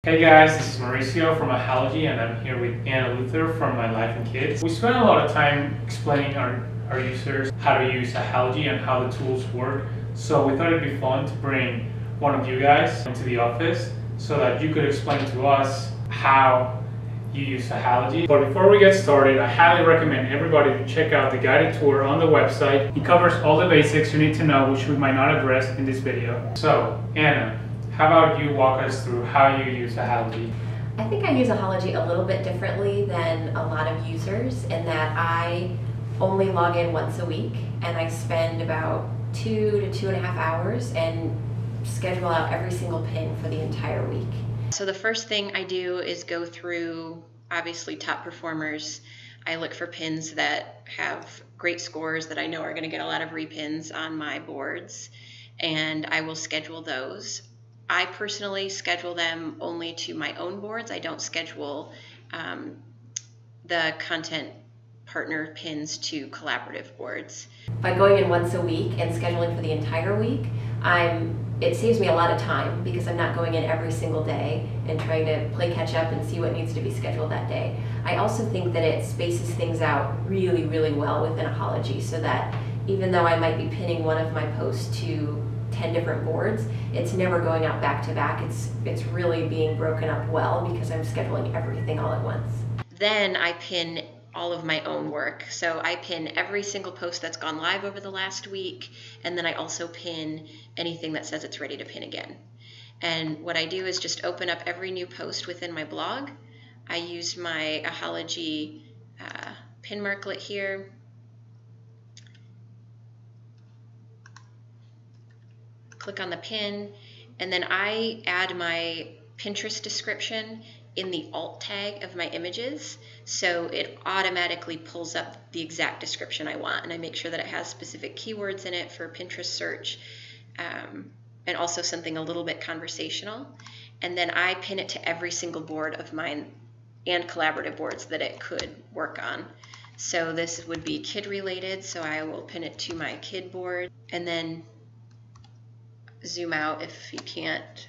Hey guys, this is Mauricio from Ahalogy, and I'm here with Anna Luther from My Life and Kids. We spent a lot of time explaining our users how to use Ahalogy and how the tools work, so we thought it'd be fun to bring one of you guys into the office so that you could explain to us how you use Ahalogy. But before we get started, I highly recommend everybody to check out the guided tour on the website. It covers all the basics you need to know, which we might not address in this video. So, Anna, how about you walk us through how you use Ahalogy? I think I use Ahalogy a little bit differently than a lot of users in that I only log in once a week and I spend about 2 to 2.5 hours and schedule out every single pin for the entire week. So the first thing I do is go through, obviously, top performers. I look for pins that have great scores that I know are going to get a lot of repins on my boards, and I will schedule those. I personally schedule them only to my own boards. I don't schedule the content partner pins to collaborative boards. By going in once a week and scheduling for the entire week, it saves me a lot of time because I'm not going in every single day and trying to play catch up and see what needs to be scheduled that day. I also think that it spaces things out really, really well within Ahalogy so that even though I might be pinning one of my posts to 10 different boards, it's never going out back to back. It's really being broken up well because I'm scheduling everything all at once. Then I pin all of my own work. So I pin every single post that's gone live over the last week, and then I also pin anything that says it's ready to pin again. And what I do is just open up every new post within my blog. I use my Ahalogy pin marklet here. Click on the pin, and then I add my Pinterest description in the alt tag of my images, so it automatically pulls up the exact description I want, and I make sure that it has specific keywords in it for Pinterest search, and also something a little bit conversational. And then I pin it to every single board of mine and collaborative boards that it could work on. So this would be kid related, so I will pin it to my kid board, and then zoom out if you can't.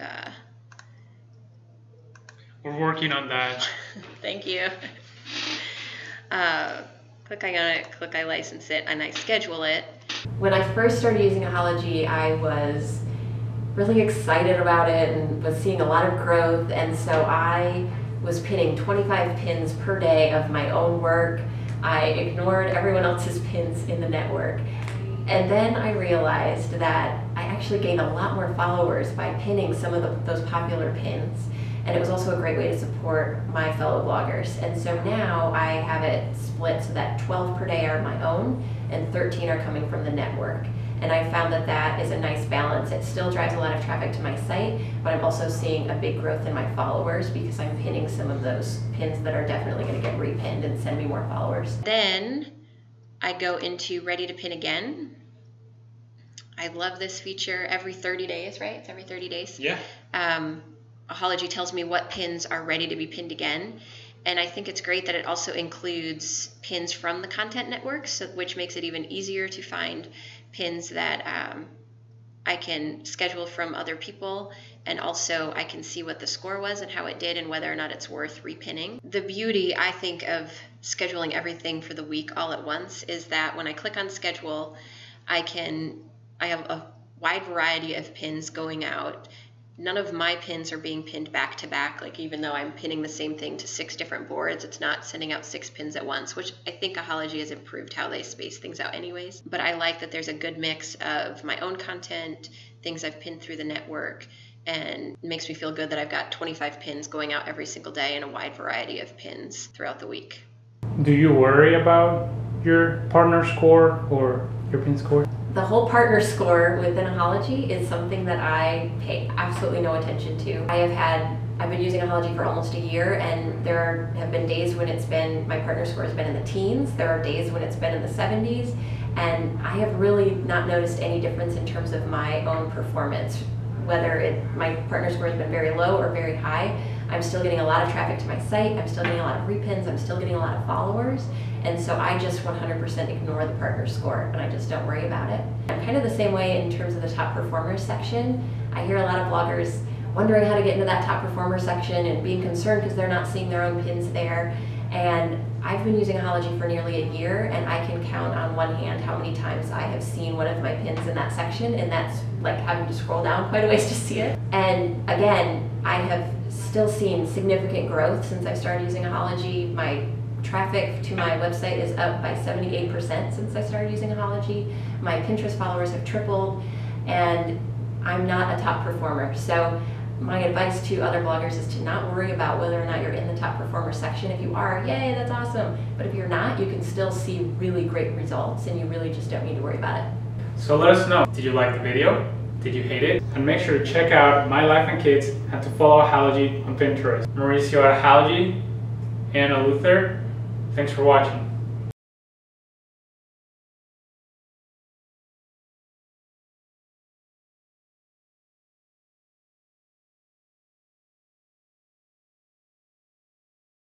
We're working on that. Thank you. Click on it, click I license it, and I schedule it. When I first started using Ahalogy, I was really excited about it and was seeing a lot of growth, and so I was pinning 25 pins per day of my own work. I ignored everyone else's pins in the network. And then I realized that I actually gained a lot more followers by pinning some of those popular pins. And it was also a great way to support my fellow bloggers. And so now I have it split so that 12 per day are my own and 13 are coming from the network. And I found that that is a nice balance. It still drives a lot of traffic to my site, but I'm also seeing a big growth in my followers because I'm pinning some of those pins that are definitely going to get repinned and send me more followers. Then I go into ready to pin again. I love this feature. Every 30 days, right? It's every 30 days. Yeah. Ahalogy tells me what pins are ready to be pinned again. And I think it's great that it also includes pins from the content network, which makes it even easier to find pins that I can schedule from other people. And also I can see what the score was and how it did and whether or not it's worth repinning. The beauty, I think, of scheduling everything for the week all at once is that when I click on schedule, I have a wide variety of pins going out. None of my pins are being pinned back to back, like even though I'm pinning the same thing to 6 different boards, it's not sending out 6 pins at once, which I think Ahalogy has improved how they space things out anyways. But I like that there's a good mix of my own content, things I've pinned through the network, and it makes me feel good that I've got 25 pins going out every single day and a wide variety of pins throughout the week. Do you worry about your partner score or your pin score? The whole partner score within Ahalogy is something that I pay absolutely no attention to. I've been using Ahalogy for almost a year, and there have been days when my partner score has been in the teens. There are days when it's been in the 70s, and I have really not noticed any difference in terms of my own performance. Whether my partner score has been very low or very high, I'm still getting a lot of traffic to my site, I'm still getting a lot of repins, I'm still getting a lot of followers, and so I just 100% ignore the partner score and I just don't worry about it. I'm kind of the same way in terms of the top performers section. I hear a lot of bloggers wondering how to get into that top performer section and being concerned because they're not seeing their own pins there. And I've been using Ahalogy for nearly a year, and I can count on one hand how many times I have seen one of my pins in that section, and that's like having to scroll down quite a ways to see it. And again, I have still seen significant growth since I started using Ahalogy. My traffic to my website is up by 78% since I started using Ahalogy. My Pinterest followers have tripled, and I'm not a top performer. So my advice to other bloggers is to not worry about whether or not you're in the top performer section. If you are, yay, that's awesome. But if you're not, you can still see really great results, and you really just don't need to worry about it. So let us know, did you like the video? Did you hate it? And make sure to check out My Life and Kids and to follow Ahalogy on Pinterest. Mauricio at Ahalogy, Anna Luther, thanks for watching.